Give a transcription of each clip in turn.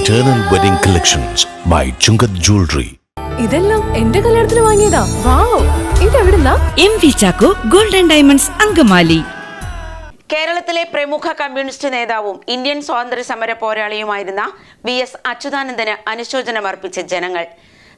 Eternal Wedding Collections by Chungat Jewelry. ഇതെല്ലാം എന്റെ കല്യാണത്തിന് വാങ്ങിയതാ. വാവ്, ഇതെവിടുന്നാ? MV Chacko golden diamonds Angamaly. കേരളത്തിലെ പ്രമുഖ കമ്മ്യൂണിസ്റ്റ് നേതാവും ഇന്ത്യൻ സ്വാതന്ത്ര്യ സമര പോരാളിയുമായിരുന്ന VS അച്യുതാനന്ദന് അനുശോചനമർപ്പിച്ച ജനങ്ങൾ.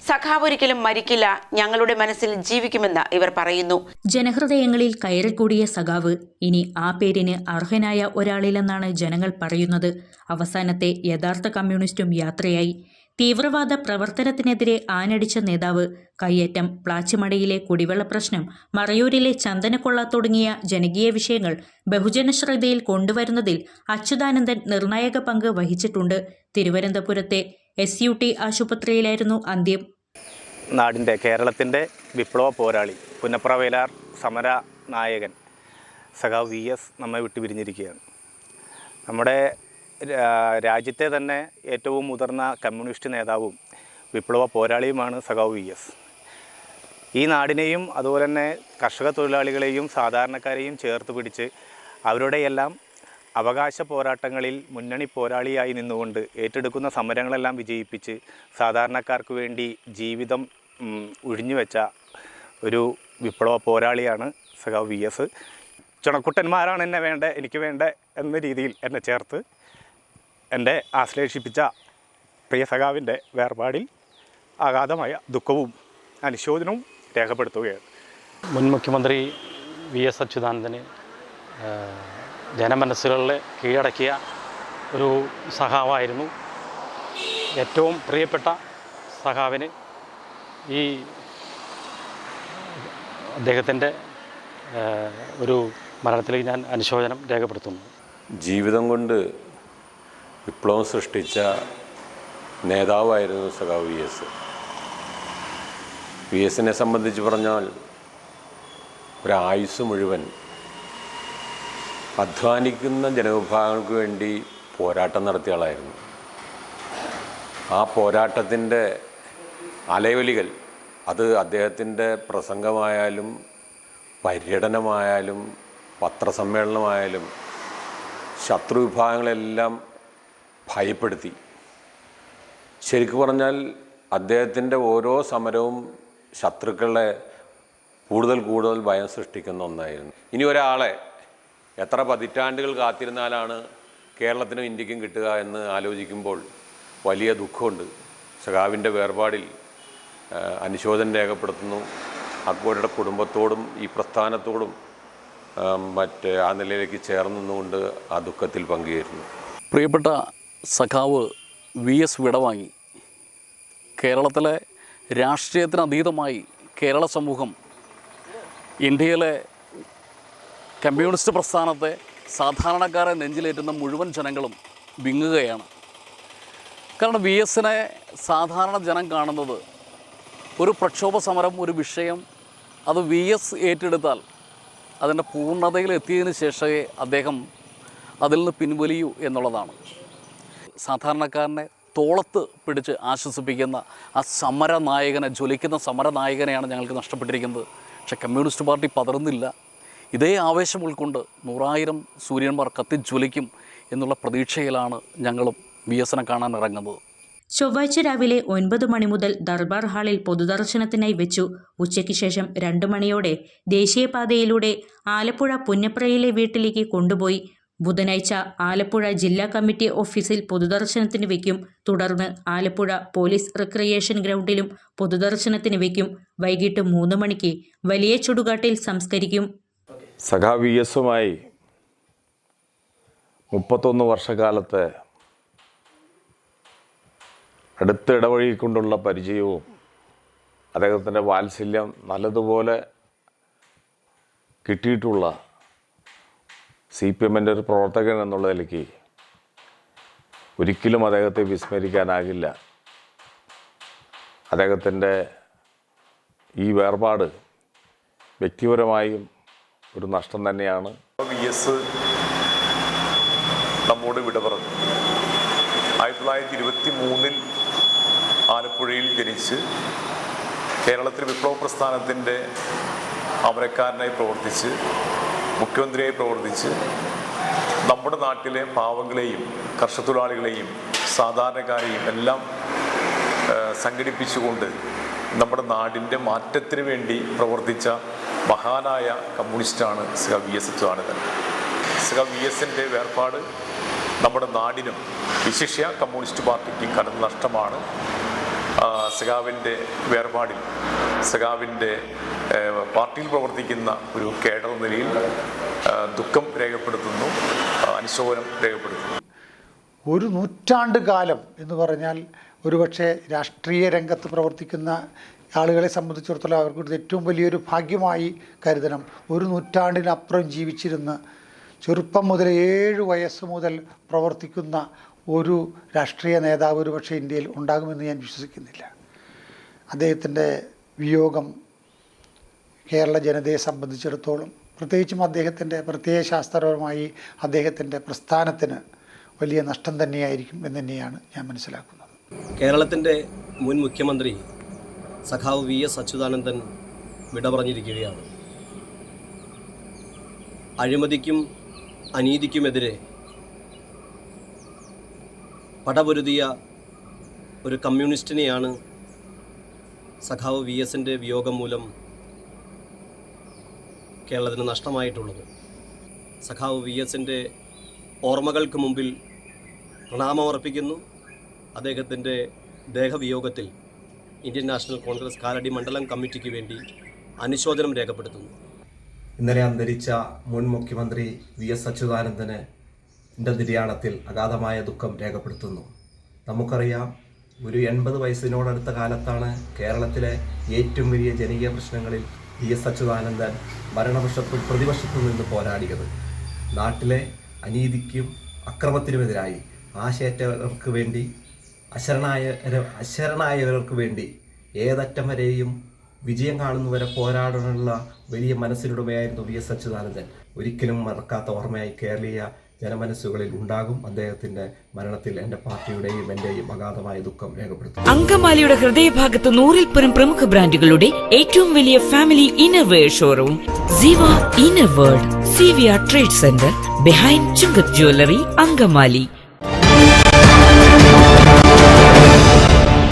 സഖാവൊരിക്കലും മരിക്കില്ല, ഞങ്ങളുടെ മനസ്സിൽ ജീവിക്കുമെന്ന് ഇവർ പറയുന്നു. ജനഹൃദയങ്ങളിൽ കയറിക്കൂടിയ സഖാവ് ഇനി ആ പേരിന് അർഹനായ ഒരാളില്ലെന്നാണ് ജനങ്ങൾ പറയുന്നത്. അവസാനത്തെ യഥാർത്ഥ കമ്മ്യൂണിസ്റ്റും യാത്രയായി. തീവ്രവാദ പ്രവർത്തനത്തിനെതിരെ ആഞ്ഞടിച്ച നേതാവ്, കയ്യേറ്റം, പ്ലാച്ചിമടയിലെ കുടിവെള്ള പ്രശ്നം, മറയൂരിലെ ചന്ദനക്കൊള്ള തുടങ്ങിയ ജനകീയ വിഷയങ്ങൾ ബഹുജനശ്രദ്ധയിൽ കൊണ്ടുവരുന്നതിൽ അച്യുതാനന്ദൻ നിർണായക പങ്ക് വഹിച്ചിട്ടുണ്ട്. തിരുവനന്തപുരത്തെ SUT ആശുപത്രിയിലായിരുന്നു അന്ത്യം. കേരളത്തിൻ്റെ വിപ്ലവ പോരാളി, പുന്നപ്ര വയലാർ സമര നായകൻ സഖാവ് VS നമ്മെ വിട്ടു പിരിഞ്ഞിരിക്കുകയാണ്. നമ്മുടെ രാജ്യത്തെ തന്നെ ഏറ്റവും മുതിർന്ന കമ്മ്യൂണിസ്റ്റ് നേതാവും വിപ്ലവ പോരാളിയുമാണ് സഖാവ് VS. ഈ നാടിനെയും അതുപോലെ തന്നെ കർഷക തൊഴിലാളികളെയും സാധാരണക്കാരെയും ചേർത്ത് പിടിച്ച് അവരുടെയെല്ലാം അവകാശ പോരാട്ടങ്ങളിൽ മുന്നണി പോരാളിയായി നിന്നുകൊണ്ട് ഏറ്റെടുക്കുന്ന സമരങ്ങളെല്ലാം വിജയിപ്പിച്ച് സാധാരണക്കാർക്ക് വേണ്ടി ജീവിതം ഒഴിഞ്ഞുവെച്ച ഒരു വിപ്ലവ പോരാളിയാണ് സഖാവ് VS. ചുണക്കുട്ടന്മാരാണ് എനിക്ക് വേണ്ട എന്ന രീതിയിൽ എന്നെ ചേർത്ത് എൻ്റെ ആശ്ലേഷിപ്പിച്ച പ്രിയ സഖാവിൻ്റെ വേർപാടിൽ അഗാധമായ ദുഃഖവും അനുശോചനവും രേഖപ്പെടുത്തുകയാണ്. മുൻ മുഖ്യമന്ത്രി VS അച്യുതാനന്ദന് ജനമനസ്സുകളിൽ കീഴടക്കിയ ഒരു സഖാവായിരുന്നു. ഏറ്റവും പ്രിയപ്പെട്ട സഖാവിന് ഈ അദ്ദേഹത്തിൻ്റെ ഒരു മരണത്തിലേക്ക് ഞാൻ അനുശോചനം രേഖപ്പെടുത്തുന്നു. ജീവിതം കൊണ്ട് വിപ്ലവം സൃഷ്ടിച്ച നേതാവായിരുന്നു സഖാവ് VS. VSനെ സംബന്ധിച്ച് പറഞ്ഞാൽ ഒരായുസ് മുഴുവൻ അധ്വാനിക്കുന്ന ജനവിഭാഗങ്ങൾക്ക് വേണ്ടി പോരാട്ടം നടത്തിയ ആളായിരുന്നു. ആ പോരാട്ടത്തിൻ്റെ അലയൊലികൾ അത് അദ്ദേഹത്തിൻ്റെ പ്രസംഗമായാലും പര്യടനമായാലും പത്രസമ്മേളനമായാലും ശത്രു വിഭാഗങ്ങളെല്ലാം ഭയപ്പെടുത്തി. ശരിക്കു പറഞ്ഞാൽ അദ്ദേഹത്തിൻ്റെ ഓരോ സമരവും ശത്രുക്കളെ കൂടുതൽ ഭയം സൃഷ്ടിക്കുന്ന ഒന്നായിരുന്നു. ഇനി ഒരാളെ എത്ര പതിറ്റാണ്ടുകൾ കാത്തിരുന്നാലാണ് കേരളത്തിനും ഇന്ത്യക്കും കിട്ടുക എന്ന് ആലോചിക്കുമ്പോൾ വലിയ ദുഃഖമുണ്ട്. സഖാവിൻ്റെ വേർപാടിൽ അനുശോചനം രേഖപ്പെടുത്തുന്നു. അക്ബറുടെ കുടുംബത്തോടും ഈ പ്രസ്ഥാനത്തോടും ആ നിലയിലേക്ക് ചേർന്ന് നിന്നുകൊണ്ട് ആ ദുഃഖത്തിൽ പങ്കുചേരുന്നു. പ്രിയപ്പെട്ട സഖാവ് VS വിടവാങ്ങി. കേരളത്തിലെ രാഷ്ട്രീയത്തിനതീതമായി കേരള സമൂഹം ഇന്ത്യയിലെ കമ്മ്യൂണിസ്റ്റ് പ്രസ്ഥാനത്തെ സാധാരണക്കാരെ നെഞ്ചിലേറ്റുന്ന മുഴുവൻ ജനങ്ങളും വിങ്ങുകയാണ്. കാരണം VSനെ സാധാരണ ജനം കാണുന്നത് ഒരു പ്രക്ഷോഭ സമരം, ഒരു വിഷയം അത് VS ഏറ്റെടുത്താൽ അതിൻ്റെ പൂർണ്ണതയിൽ എത്തിയതിന് ശേഷമേ അദ്ദേഹം അതിൽ നിന്ന് പിൻവലിയൂ എന്നുള്ളതാണ്. സാധാരണക്കാരനെ തോളത്ത് പിടിച്ച് ആശ്വസിപ്പിക്കുന്ന ആ സമരനായകനെ, ജ്വലിക്കുന്ന സമരനായകനെയാണ് ഞങ്ങൾക്ക് നഷ്ടപ്പെട്ടിരിക്കുന്നത്. പക്ഷേ കമ്മ്യൂണിസ്റ്റ് പാർട്ടി പതറുന്നില്ല. ഇതേ ആവേശം ഉൾക്കൊണ്ട് 100,000 സൂര്യന്മാർ കത്തിജ്വലിക്കും എന്നുള്ള പ്രതീക്ഷയിലാണ് ഞങ്ങളും VSനെ കാണാൻ ഇറങ്ങുന്നത്. ചൊവ്വാഴ്ച രാവിലെ 9 മണി മുതൽ ദർബാർ ഹാളിൽ പൊതുദർശനത്തിനായി വെച്ചു. ഉച്ചയ്ക്ക് ശേഷം 2 മണിയോടെ ദേശീയപാതയിലൂടെ ആലപ്പുഴ പുന്നപ്രയിലെ വീട്ടിലേക്ക് കൊണ്ടുപോയി. ബുധനാഴ്ച ആലപ്പുഴ ജില്ലാ കമ്മിറ്റി ഓഫീസിൽ പൊതുദർശനത്തിന് വയ്ക്കും. തുടർന്ന് ആലപ്പുഴ പോലീസ് റിക്രിയേഷൻ ഗ്രൗണ്ടിലും പൊതുദർശനത്തിന് വയ്ക്കും. വൈകിട്ട് 3 മണിക്ക് വലിയ ചുടുകാട്ടിൽ സംസ്കരിക്കും. സഖാവ് VSുമായി 31 വർഷക്കാലത്തെ അടുത്ത് ഇടവഴിക്കൊണ്ടുള്ള പരിചയവും അദ്ദേഹത്തിൻ്റെ വാത്സല്യം നല്ലതുപോലെ കിട്ടിയിട്ടുള്ള CPMൻ്റെ ഒരു പ്രവർത്തകൻ എന്നുള്ള നിലയ്ക്ക് ഒരിക്കലും അദ്ദേഹത്തെ വിസ്മരിക്കാനാകില്ല. അദ്ദേഹത്തിൻ്റെ ഈ വേർപാട് വ്യക്തിപരമായും ഒരു നഷ്ടം തന്നെയാണ്. VS നമ്മോട് വിട പറഞ്ഞു. 1923 ആലപ്പുഴയിൽ ജനിച്ച് കേരളത്തിൽ വിപ്ലവ പ്രസ്ഥാനത്തിൻ്റെ അമരക്കാരനായി പ്രവർത്തിച്ച് മുഖ്യമന്ത്രിയായി പ്രവർത്തിച്ച് നമ്മുടെ നാട്ടിലെ പാവങ്ങളെയും കർഷകത്തൊഴിലാളികളെയും സാധാരണക്കാരെയും എല്ലാം സംഘടിപ്പിച്ചുകൊണ്ട് നമ്മുടെ നാടിൻ്റെ മാറ്റത്തിന് വേണ്ടി പ്രവർത്തിച്ച മഹാനായ കമ്മ്യൂണിസ്റ്റാണ് സഖാവ് വി എസ് അച്യുതാനന്ദൻ. സഖാവ് വി എസിൻ്റെ വേർപാട് നമ്മുടെ നാടിനും വിശിഷ്യ കമ്മ്യൂണിസ്റ്റ് പാർട്ടിക്കും കടുത്ത നഷ്ടമാണ്. സഖാവിൻ്റെ വേർപാടിൽ സഖാവിൻ്റെ പാർട്ടിയിൽ പ്രവർത്തിക്കുന്ന ഒരു കേഡർ നിലയിൽ ദുഃഖം രേഖപ്പെടുത്തുന്നു, അനുശോചനം രേഖപ്പെടുത്തുന്നു. ഒരു നൂറ്റാണ്ട് കാലം എന്ന് പറഞ്ഞാൽ ഒരുപക്ഷെ രാഷ്ട്രീയ രംഗത്ത് പ്രവർത്തിക്കുന്ന ആളുകളെ സംബന്ധിച്ചിടത്തോളം അവർക്ക് ഏറ്റവും വലിയൊരു ഭാഗ്യമായി കരുതണം. ഒരു നൂറ്റാണ്ടിനപ്പുറം ജീവിച്ചിരുന്ന് ചെറുപ്പം മുതൽ 7 വയസ്സ് മുതൽ പ്രവർത്തിക്കുന്ന ഒരു രാഷ്ട്രീയ നേതാവ് ഒരുപക്ഷെ ഇന്ത്യയിൽ ഉണ്ടാകുമെന്ന് ഞാൻ വിശ്വസിക്കുന്നില്ല. അദ്ദേഹത്തിൻ്റെ വിയോഗം കേരള ജനതയെ സംബന്ധിച്ചിടത്തോളം, പ്രത്യേകിച്ചും അദ്ദേഹത്തിൻ്റെ പ്രത്യയശാസ്ത്രപരമായി അദ്ദേഹത്തിൻ്റെ പ്രസ്ഥാനത്തിന് വലിയ നഷ്ടം തന്നെയായിരിക്കും എന്ന് തന്നെയാണ് ഞാൻ മനസ്സിലാക്കുന്നത്. കേരളത്തിൻ്റെ മുൻ മുഖ്യമന്ത്രി സഖാവ് വി എസ് അച്യുതാനന്ദൻ വിട പറഞ്ഞിരിക്കുകയാണ്. അഴിമതിക്കും അനീതിക്കുമെതിരെ പടപൊരുതിയ ഒരു കമ്മ്യൂണിസ്റ്റിനെയാണ് സഖാവ് വി എസിൻ്റെ വിയോഗം മൂലം കേരളത്തിന് നഷ്ടമായിട്ടുള്ളത്. സഖാവ് വി എസിൻ്റെ ഓർമ്മകൾക്ക് മുമ്പിൽ പ്രണാമമർപ്പിക്കുന്നു. അദ്ദേഹത്തിൻ്റെ ദേഹവിയോഗത്തിൽ ഇന്ത്യൻ നാഷണൽ കോൺഗ്രസ് കാലടി മണ്ഡലം കമ്മിറ്റിക്ക് വേണ്ടി അനുശോചനം രേഖപ്പെടുത്തുന്നു. ഇന്നലെ അന്തരിച്ച മുൻ മുഖ്യമന്ത്രി വി എസ് അച്യുതാനന്ദന് നിര്യാണത്തിൽ അഗാധമായ ദുഃഖം രേഖപ്പെടുത്തുന്നു. നമുക്കറിയാം, ഒരു 80 വയസ്സിനോടടുത്ത കാലത്താണ് കേരളത്തിലെ ഏറ്റവും വലിയ ജനകീയ പ്രശ്നങ്ങളിൽ വി എസ് അച്യുതാനന്ദൻ ഭരണപക്ഷത്തിൽ പ്രതിപക്ഷത്തു നിന്ന് പോരാടിയത്. നാട്ടിലെ അനീതിക്കും അക്രമത്തിനുമെതിരായി ആശയറ്റവർക്ക് വേണ്ടി, അശരണായവർക്ക് വേണ്ടി ഏതറ്റം വരെയും വിജയം കാണുന്നവരെ പോരാടാനുള്ള വലിയ മനസ്സിനുടമയായിരുന്നു വി എസ് അച്യുതാനന്ദൻ. ഒരിക്കലും മറക്കാത്ത ഓർമ്മയായി കേരളീയ ജനമനസ്സുകളിൽ ഉണ്ടാകും. അദ്ദേഹത്തിൻ്റെ മരണത്തിൽ എൻ്റെ പാർട്ടിയുടെയും എൻ്റെയും അഗാധമായ ദുഃഖം രേഖപ്പെടുത്തുന്നു. അങ്കമാലിയുടെ ഹൃദയഭാഗത്ത് 100-ൽ പരം പ്രമുഖ ബ്രാൻഡുകളുടെ ഏറ്റവും വലിയ family innerwear showroom Siva inner world, Siviya trade centre, behind Chungath jewellery, Angamaly.